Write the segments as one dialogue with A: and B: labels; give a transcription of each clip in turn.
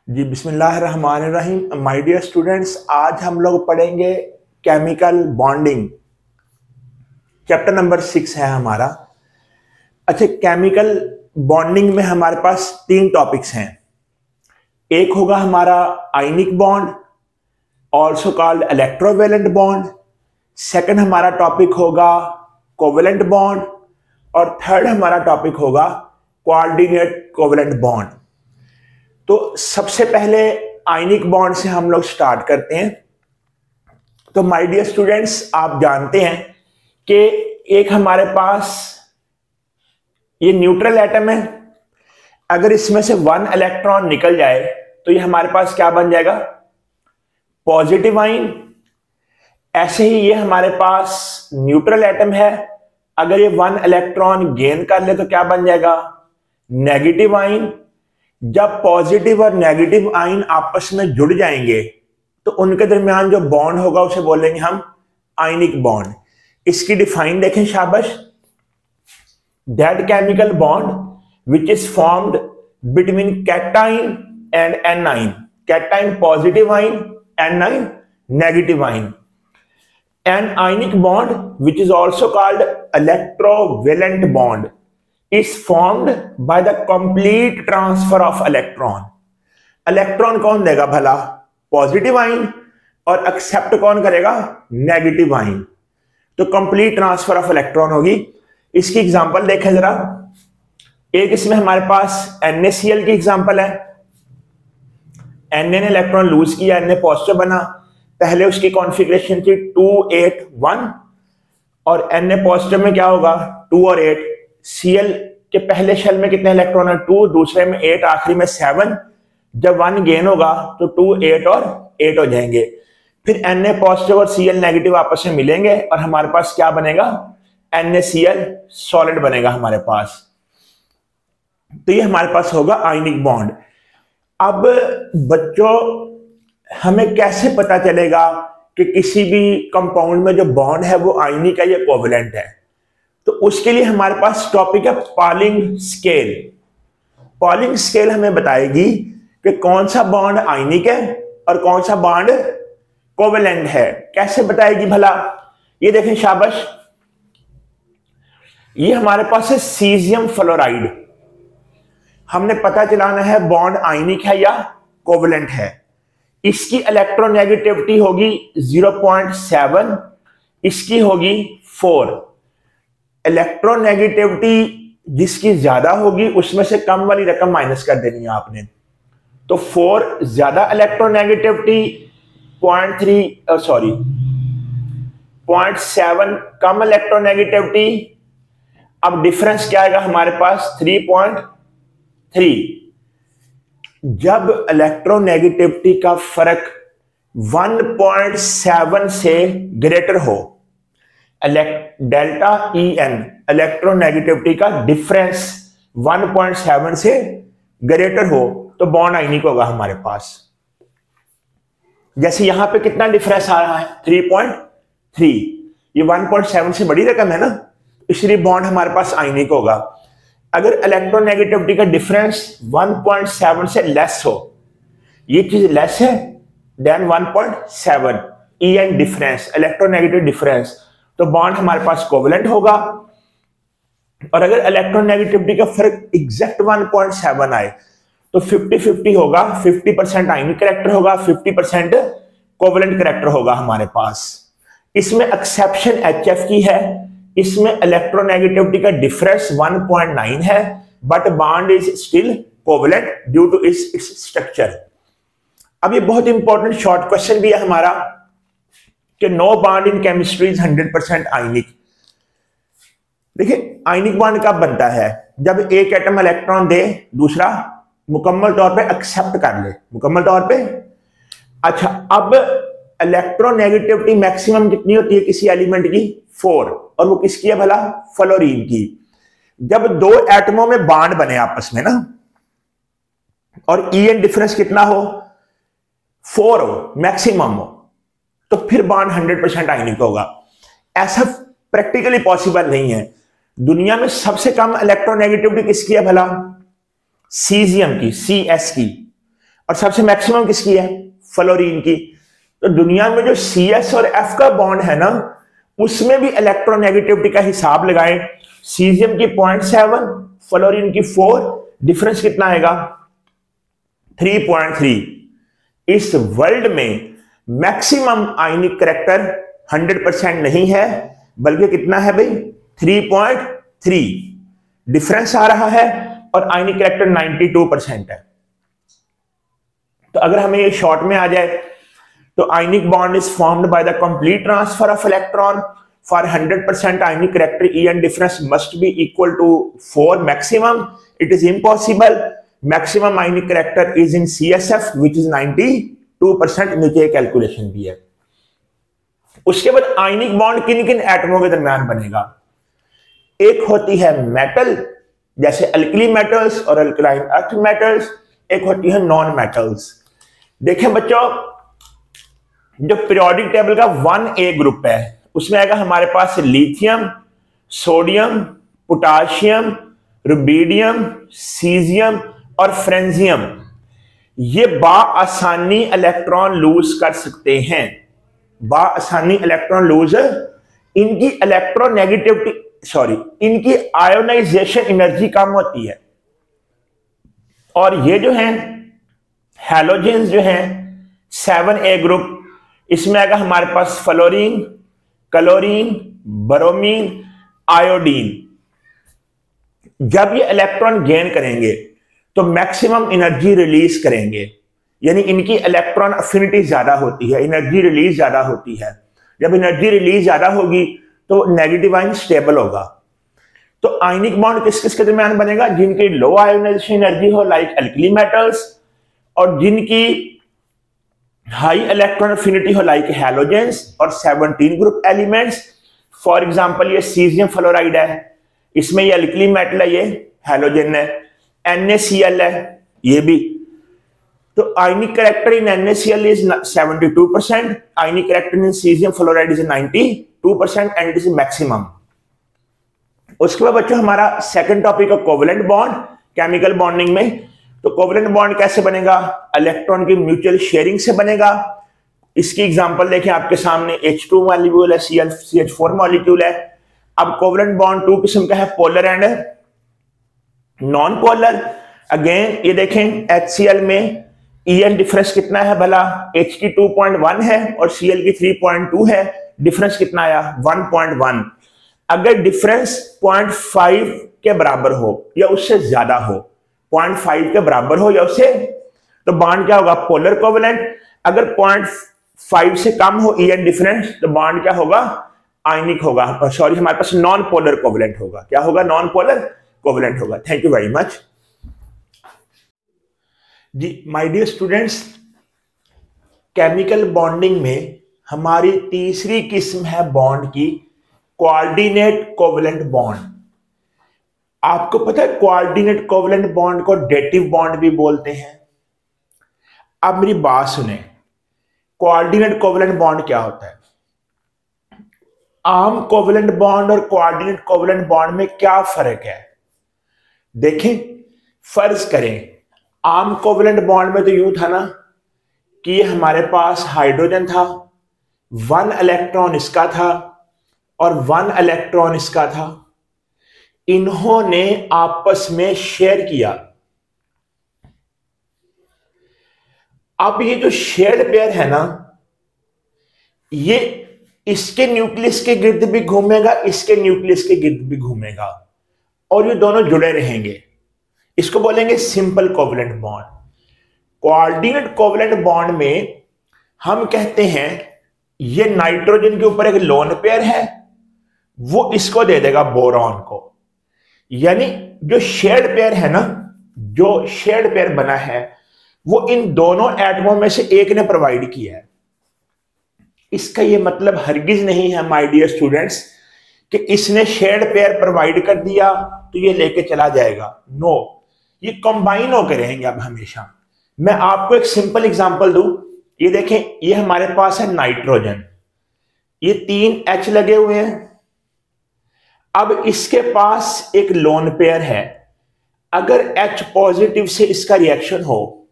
A: जी बिस्मिल्लाहिर्रहमानिर्रहीम। My dear students, आज हम लोग पढ़ेंगे केमिकल बॉन्डिंग। चैप्टर नंबर 6 है हमारा। अच्छा, केमिकल बॉन्डिंग में हमारे पास 3 टॉपिक्स हैं। एक होगा हमारा ionic bond, also called electrovalent bond. Second हमारा टॉपिक होगा कोवेलेंट बॉन्ड और थर्ड हमारा टॉपिक होगा कोऑर्डिनेट कोवेलेंट बॉन्ड। तो सबसे पहले आयनिक बॉन्ड से हम लोग स्टार्ट करते हैं। तो माय डियर स्टूडेंट्स, आप जानते हैं कि एक हमारे पास ये न्यूट्रल एटम है। अगर इसमें से 1 इलेक्ट्रॉन निकल जाए तो ये हमारे पास क्या बन जाएगा? Positive ion. ऐसे ही ये हमारे पास न्यूट्रल एटम है। अगर ये 1 इलेक्ट्रॉन गेन कर ले तो क्या बन जाएगा? Negative ion. जब पॉजिटिव और नेगेटिव आयन आपस में जुड़ जाएंगे तो उनके दरमियान जो बॉन्ड होगा उसे बोलेंगे हम आयनिक बॉन्ड। इसकी डिफाइन देखें, शाबाश। That chemical bond which is formed between cation and A9. Cation positive ion, A9 negative ion. An ionic bond, which is also called electrovalent bond, is formed by the complete transfer of electron. Electron कौन देगा भला? Positive ion. और accept कौन करेगा? Negative ion. तो complete transfer of electron होगी। इसकी example देखें जरा। एक इसमें हमारे पास NaCl की एग्जांपल है। Na ने इलेक्ट्रॉन लूज किया, Na पॉजिटिव बना। पहले उसकी कॉन्फ़िगरेशन थी 281 और Na पॉजिटिव में क्या होगा? 2 और 8। Cl के पहले शेल में कितने इलेक्ट्रॉन है? 2, दूसरे में 8, आखिरी में 7। जब 1 गेन होगा तो 2, 8 और 8 हो जाएंगे। फिर Na पॉजिटिव और Cl नेगेटिव आपस में मिलेंगे और हमारे पास क्या बनेगा? NaCl सॉलिड बनेगा हमारे पास। तो ये हमारे पास होगा आयनिक बॉन्ड। अब बच्चों, हमें कैसे पता चलेगा कि किसी भी कंपाउंड में जो बॉन्ड है वो आयनिक है या कोवेलेंट है? तो उसके लिए हमारे पास टॉपिक है पॉलिंग स्केल। पॉलिंग स्केल हमें बताएगी कि कौन सा बॉन्ड आयनिक है और कौन सा बॉन्ड कोवेलेंट है। कैसे बताएगी भला? ये देखें, शाबाश। ये हमारे पास है सीजियम फ्लोराइड। हमने पता चलाना है बॉन्ड आयनिक है या कोवेलेंट है। इसकी इलेक्ट्रोनेगेटिविटी होगी 0.7, इसकी होगी 4। इलेक्ट्रोनेगेटिविटी जिसकी ज्यादा होगी उसमें से कम वाली रकम माइनस कर देनी है आपने। तो 4 ज्यादा इलेक्ट्रोनेगेटिविटी, 0.7 कम इलेक्ट्रोनेगेटिविटी। अब डिफरेंस क्या आएगा हमारे पास? 3.3। जब इलेक्ट्रोनेगेटिविटी का फर्क 1.7 से ग्रेटर हो, डेल्टा EN इलेक्ट्रोनेगेटिविटी का डिफरेंस 1.7 से ग्रेटर हो तो बॉन्ड आयनिक होगा हमारे पास। जैसे यहां पे कितना डिफरेंस आ रहा है? 3.3। ये 1.7 से बड़ी रकम है ना, इसलिए बॉन्ड हमारे पास आयनिक होगा। अगर इलेक्ट्रोनेगेटिविटी का डिफरेंस 1.7 से लेस हो, ये चीज लेस है than 1.7 EN difference, electronegative difference, तो बॉन्ड हमारे पास कोवेलेंट होगा। और अगर इलेक्ट्रोनेगेटिविटी का फर्क एग्जैक्ट 1.7 आए तो 50-50 होगा। 50% आयनिक कैरेक्टर होगा, 50% कोवेलेंट कैरेक्टर होगा हमारे पास। इसमें एक्सेप्शन HF की है। इसमें इलेक्ट्रोनेगेटिविटी का डिफरेंस 1.9 है but bond is still covalent due to its structure. अब ये बहुत इंपॉर्टेंट शॉर्ट क्वेश्चन भी है हमारा कि no bond in chemistry is 100% ionic. देखिए, आयनिक बॉन्ड कब बनता है? जब एक एटम इलेक्ट्रॉन दे, दूसरा मुकम्मल तौर पे एक्सेप्ट कर ले। मुकम्मल तौर पे। अच्छा, अब इलेक्ट्रोनेगेटिविटी मैक्सिमम कितनी होती है किसी एलिमेंट की? 4। और वो किसकी है भला? फ्लोरीन की। जब 2 एटमों में बॉन्ड बने आपस में ना, और EN डिफरेंस कितना हो? 4 हो, मैक्सिमम हो, तो फिर बॉन्ड 100% आयनिक होगा। ऐसा प्रैक्टिकली पॉसिबल नहीं है। दुनिया में सबसे कम इलेक्ट्रोनेगेटिविटी किसकी है भला? सीजियम की, CS की। और सबसे मैक्सिमम किसकी है? फ्लोरीन की। तो दुनिया में जो CS और F का बॉन्ड है ना, उसमें भी इलेक्ट्रोनेगेटिविटी का हिसाब लगाएं, सीजियम की 0.7, फ्लोरीन की 4, डिफरेंस कितना आएगा? 3.3। इस वर्ल्ड में मैक्सिमम आयनिक करैक्टर 100% नहीं है, बल्कि कितना है भाई? 3.3 डिफरेंस आ रहा है, और आयनिक करैक्टर 92% है। तो अगर हमें ये शॉर्ट में आ जाए तो ionic bond is formed by the complete transfer of electron for 100% ionic character EN difference must be equal to 4 maximum. It is impossible. Maximum ionic character is in CSF which is 92%। नीचे calculation भी है। उसके बाद ionic bond किन किन एटमों के दरमियान बनेगा? एक होती है मेटल, जैसे अल्कली मेटल्स और अल्कलाइन अर्थ मेटल्स। एक होती है नॉन मेटल्स। देखें बच्चों, जो पीरियोडिक टेबल का 1A ग्रुप है, उसमें आएगा हमारे पास lithium, sodium, potassium, rubidium, caesium और फ्रेंजियम। ये बाआसानी इलेक्ट्रॉन लूज कर सकते हैं। बाआसानी इलेक्ट्रॉन लूज, इनकी इलेक्ट्रोनेगेटिविटी इनकी आयोनाइजेशन एनर्जी कम होती है। और ये जो हैं हैलोजेंस जो हैं 7A ग्रुप, इसमें आएगा हमारे पास फ्लोरीन, क्लोरीन, ब्रोमीन, आयोडीन। जब ये इलेक्ट्रॉन गेन करेंगे तो मैक्सिमम एनर्जी रिलीज करेंगे, यानी इनकी इलेक्ट्रॉन अफिनिटी ज्यादा होती है, एनर्जी रिलीज ज्यादा होती है। जब एनर्जी रिलीज ज्यादा होगी तो नेगेटिव आयन स्टेबल होगा। तो आयनिक बॉन्ड किस किस के दरमियान बनेगा? जिनकी लो आयोनाइजेशन एनर्जी हो, लाइक अल्कली मेटल्स, और जिनकी हाई इलेक्ट्रॉन अफिनिटी हो, लाइक हैलोजेंस और 17 ग्रुप एलिमेंट्स। फॉर एग्जांपल ये सीजियम फ्लोराइड है, इसमें ये अल्कली मेटल है, ये हैलोजन है। NaCl है ये भी। तो आयनिक character in NaCl is 72%, ionic character in caesium fluoride is 92% and it is maximum. उसके बाद बच्चों हमारा सेकंड टॉपिक है कोवेलेंट बॉन्ड केमिकल बॉन्डिंग में। तो कोवेलेंट बॉन्ड कैसे बनेगा? इलेक्ट्रॉन की म्यूचुअल शेयरिंग से बनेगा। इसकी एग्जांपल देखें आपके सामने, H2 मॉलिक्यूल है, CH4 मॉलिक्यूल है। अब कोवेलेंट बॉन्ड 2 किस्म का है, polar and non polar. Again ये देखें HCl में EN डिफरेंस कितना है भला? H की 2.1 है और Cl की 3.2 है। डिफरेंस कितना आया? 1.1। अगर डिफरेंस 0.5 के बराबर हो या उससे ज्यादा हो, 0.5 के बराबर हो या उससे, तो बॉन्ड क्या होगा? Polar covalent. अगर 0.5 से कम हो EN डिफरेंस, तो बॉन्ड क्या होगा? आयनिक होगा। हमारे पास नॉन पोलर कोवेलेंट होगा। क्या होगा? नॉन पोलर कोवेलेंट होगा। थैंक यू वेरी मच जी। My dear students, chemical bonding में हमारी तीसरी किस्म है बॉन्ड की, कोऑर्डिनेट कोवेलेंट बॉन्ड। आपको पता है कोऑर्डिनेट कोवेलेंट बॉन्ड को डेटिव बॉन्ड भी बोलते हैं। अब मेरी बात सुने, कोऑर्डिनेट कोवेलेंट बॉन्ड क्या होता है? आम कोवेलेंट बॉन्ड और कोऑर्डिनेट कोवेलेंट बॉन्ड में क्या फर्क है? देखें, फर्ज करें, आम कोवेलेंट बॉन्ड में तो यूं था ना कि हमारे पास हाइड्रोजन था, 1 इलेक्ट्रॉन इसका था और 1 इलेक्ट्रॉन इसका था। इन्होंने आपस में शेयर किया। अब ये जो शेयर्ड पेयर है ना, ये इसके न्यूक्लियस के गिर्द भी घूमेगा, इसके न्यूक्लियस के गिर्द भी घूमेगा, और ये दोनों जुड़े रहेंगे। इसको बोलेंगे simple covalent bond. Coordinate covalent bond में हम कहते हैं ये नाइट्रोजन के ऊपर एक लोन पेयर है, वो इसको दे देगा बोरॉन को। यानी जो शेयर्ड पेयर है ना, जो शेयर्ड पेयर बना है, वो इन दोनों एटमों में से एक ने प्रोवाइड किया है। इसका ये मतलब हरगिज नहीं है माय डियर स्टूडेंट्स कि इसने शेयर्ड पेयर प्रोवाइड कर दिया तो ये लेके चला जाएगा। नो, ये कंबाइन होकर रहेंगे अब हमेशा। मैं आपको एक सिंपल एग्जांपल दूं। ये देखें, ये हमारे पास है नाइट्रोजन, ये 3 H लगे हुए हैं। अब इसके पास एक लोन पेयर है। अगर H पॉजिटिव से इसका रिएक्शन हो,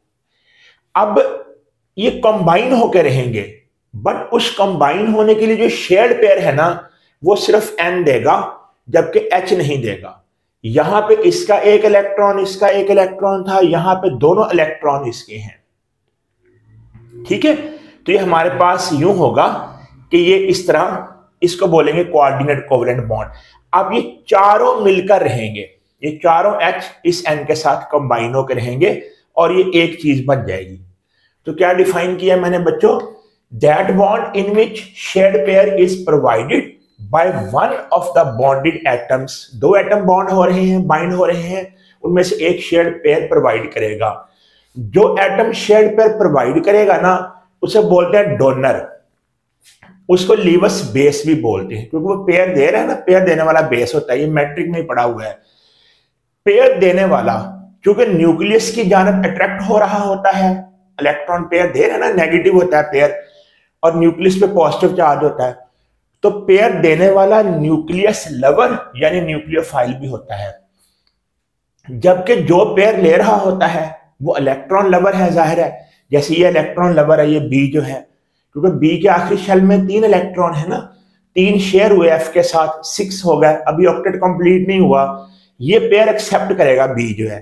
A: अब ये कंबाइन होकर रहेंगे, बट उस कंबाइन होने के लिए जो शेयर्ड पेयर है ना, वो सिर्फ N देगा, जबकि H नहीं देगा। यहां पे इसका एक इलेक्ट्रॉन, इसका एक इलेक्ट्रॉन था, यहां पे दोनों इलेक्ट्रॉन इसके हैं। ठीक है, तो ये हमारे पास यूं होगा कि ये इस तरह, इसको बोलेंगे कोऑर्डिनेट कोवलेंट बॉन्ड। अब ये चारों मिलकर रहेंगे, ये चारों H इस N के साथ कंबाइन होकर रहेंगे और ये एक चीज बन जाएगी। तो क्या डिफाइन किया मैंने बच्चों? That bond in which shared pair is provided by one of the bonded atoms. दो एटम बॉन्ड हो रहे हैं, बाइंड हो रहे हैं, उनमें से एक शेयर्ड पेयर प्रोवाइड करेगा। जो एटम शेयर्ड पेयर प्रोवाइड करेगा ना, उसे बोलते हैं डोनर, उसको लीवस बेस भी बोलते हैं, क्योंकि वो पेयर दे रहा है ना, पेयर देने वाला बेस होता है। ये मैट्रिक में ही पढ़ा हुआ है। पेयर देने वाला क्योंकि न्यूक्लियस की जानब अट्रैक्ट हो रहा होता है, इलेक्ट्रॉन पेयर दे रहा है ना, नेगेटिव होता है पेयर, और न्यूक्लियस पे पॉजिटिव चार्ज होता है, तो पेयर देने वाला न्यूक्लियस लवर यानी न्यूक्लियोफाइल भी होता है। जबकि जो पेयर ले रहा होता है वो इलेक्ट्रॉन लवर है, जाहिर है। जैसे ये इलेक्ट्रॉन लवर है, ये बी जो है, क्योंकि बी के आखिरी शेल में 3 इलेक्ट्रॉन है ना, 3 शेयर हुए एफ के साथ, 6 हो गए, अभी ऑक्टेट कंप्लीट नहीं हुआ। ये पेयर एक्सेप्ट करेगा, बी जो है,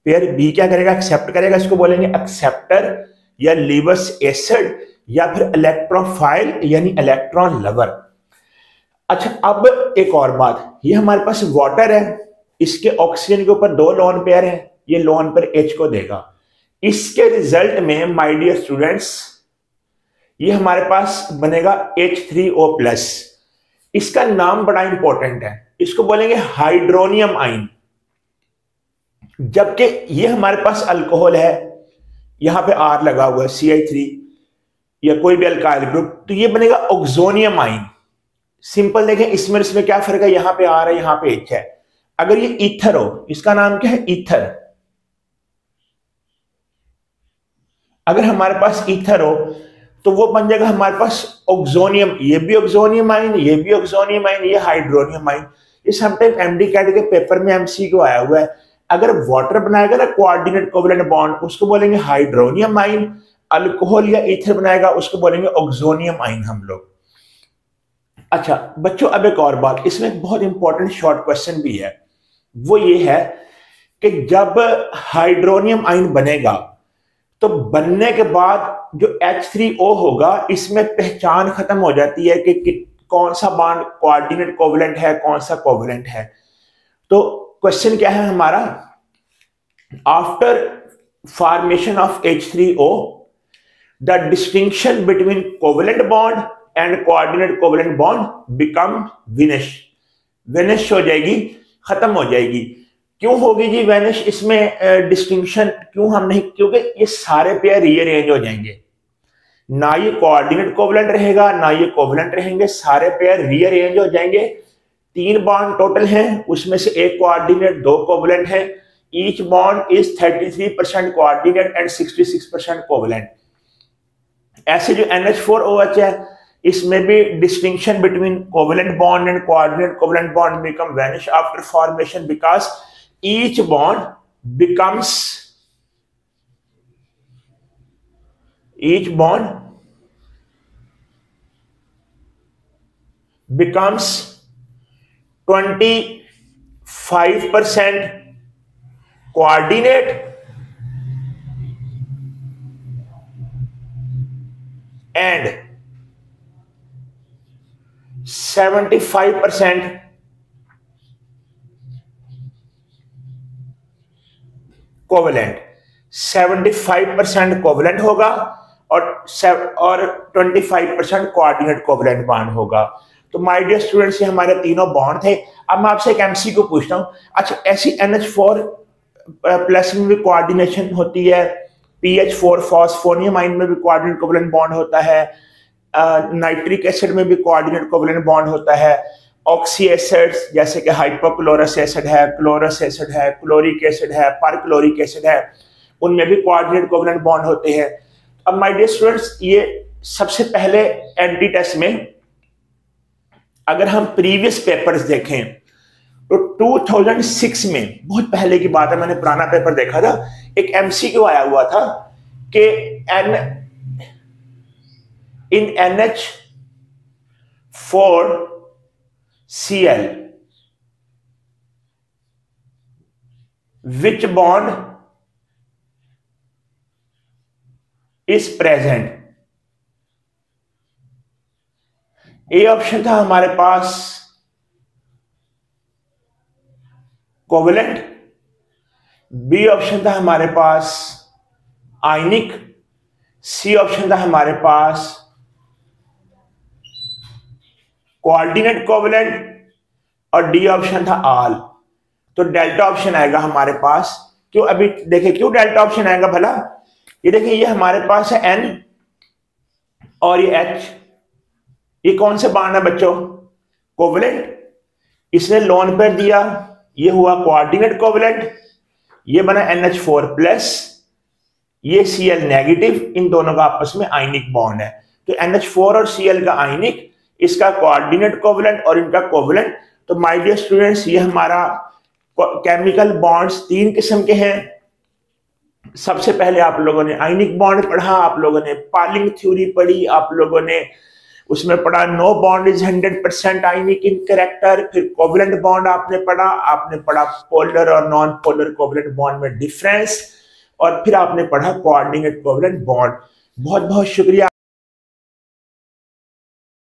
A: पेयर बी क्या करेगा? एक्सेप्ट करेगा। इसको बोलेंगे एक्सेप्टर या लीवस एसिड या फिर इलेक्ट्रोफाइल यानी इलेक्ट्रॉन लवर। अच्छा, अब एक और बात, ये हमारे पास वाटर है, इसके ऑक्सीजन के ऊपर 2 लोन पेयर है, ये लोन पेयर H को देगा। इसके रिजल्ट में माय डियर स्टूडेंट्स, ये हमारे पास बनेगा H3O+। इसका नाम बड़ा इंपॉर्टेंट है, इसको बोलेंगे हाइड्रोनियम आइन। जबकि ये हमारे पास अल्कोहल है, यहां पे R लगा हुआ है, CH3 या कोई भी अल्काइल ग्रुप, तो ये बनेगा ऑक्सोनियम आइन। सिंपल देखें, इसमें क्या फर्क है? यहां पे R है, यहां पे H है। अगर ये ईथर हो, इसका नाम क्या है? ईथर। अगर हमारे पास ईथर हो तो वो बन जाएगा हमारे पास ऑक्सोनियम, ये भी ऑक्सोनियम आइन, ये भी ऑक्सोनियम आइन, ये हाइड्रोनियम आइन। ये समटाइम एमडी कैट के पेपर में एमसीक्यू आया हुआ है। अगर वाटर बनाएगा ना कोऑर्डिनेट कोवलेंट बॉन्ड, उसको बोलेंगे हाइड्रोनियम आइन। अल्कोहल या ईथर बनाएगा, उसको बोलेंगे ऑक्सोनियम आइन हम लोग। अच्छा बच्चों, अब एक और बात, इसमें एक बहुत इंपॉर्टेंट शॉर्ट क्वेश्चन भी है, वो ये है कि जब हाइड्रोनियम आइन बनेगा तो बनने के बाद जो H3O होगा, इसमें पहचान खत्म हो जाती है कि कौन सा बॉन्ड कोऑर्डिनेट कोवलेंट है, कौन सा कोवलेंट है। तो क्वेश्चन क्या है हमारा? After formation of H3O the distinction between covalent bond and coordinate covalent bond become vanish. Vanish हो जाएगी, खत्म हो जाएगी। क्यों होगी जी वैनिश? इसमें डिस्टिंक्शन क्यों हम नहीं, क्योंकि ये सारे पेयर रीअरेंज हो जाएंगे, ना ये कोऑर्डिनेट कोवलेंट रहेगा ना ये कोवलेंट रहेंगे, सारे पेयर रीअरेंज हो जाएंगे। 3 बॉन्ड टोटल हैं, उसमें से 1 कोऑर्डिनेट 2 कोवलेंट है। Each bond is 33% coordinate and 66% covalent. ऐसे जो NH4OH है, इसमें भी distinction between covalent bond and coordinate covalent bond become vanish after formation because each bond becomes 25% coordinate and 75% covalent. 75% covalent होगा और 25% कोऑर्डिनेट कोवलेंट बॉन्ड होगा। तो माय डियर स्टूडेंट्स, ये हमारे तीनों बॉन्ड थे। अब मैं आपसे एक एमसीक्यू पूछता हूँ। अच्छा, ऐसी NH4+ में भी कोऑर्डिनेशन होती है, PH4 फॉस्फोनियम आइन में भी कोऑर्डिनेट कोवलेंट बॉन्ड होता है, नाइट्रिक एसिड में भी कोऑर्डिनेट कोवलेंट बॉन्ड होता है, ऑक्सी एसिड्स जैसे कि हाइपोक्लोरस एसिड है, क्लोरस एसिड है, क्लोरिक एसिड है, परक्लोरिक एसिड है, उनमें भी कोऑर्डिनेट कोवलेंट बॉन्ड होते हैं। अब माय डियर स्टूडेंट्स, ये सबसे पहले एंटी टेस्ट में अगर हम प्रीवियस पेपर्स देखें तो 2006 में, बहुत पहले की बात है, मैंने पुराना पेपर देखा था, एक एमसीक्यू आया हुआ था कि एन in NH4Cl which bond is present? A option था हमारे पास कोवेलेंट, बी ऑप्शन था हमारे पास आयनिक, सी ऑप्शन था हमारे पास कोऑर्डिनेट कोवेलेंट और डी ऑप्शन था ऑल। तो डेल्टा ऑप्शन आएगा हमारे पास। क्यों? अभी देखिए क्यों डेल्टा ऑप्शन आएगा भला। ये देखिए ये हमारे पास है एन और ये एच, ये कौन से बॉन्ड है बच्चों? कोवेलेंट। इसने लोन पेयर दिया, ये हुआ कोऑर्डिनेट कोवेलेंट, ये बना NH4 प्लस, ये Cl नेगेटिव, इन दोनों का आपस में आयनिक बॉन्ड है। तो NH4 और Cl का आयनिक, इसका कोऑर्डिनेट कोवेलेंट और इनका कोवेलेंट। तो माय डियर स्टूडेंट्स, ये हमारा केमिकल बॉन्ड्स तीन किस्म के हैं। सबसे पहले आप लोगों ने आयनिक बॉन्ड पढ़ा, आप लोगों ने पालिंग थ्योरी पढ़ी, आप लोगों ने उसमें पढ़ा no bond is 100% ionic in character. फिर कोवेलेंट बॉन्ड आपने पढ़ा पोलर और नॉन पोलर कोवेलेंट बॉन्ड में डिफरेंस, और फिर आपने पढ़ा कोऑर्डिनेट कोवेलेंट बॉन्ड। बहुत बहुत शुक्रिया।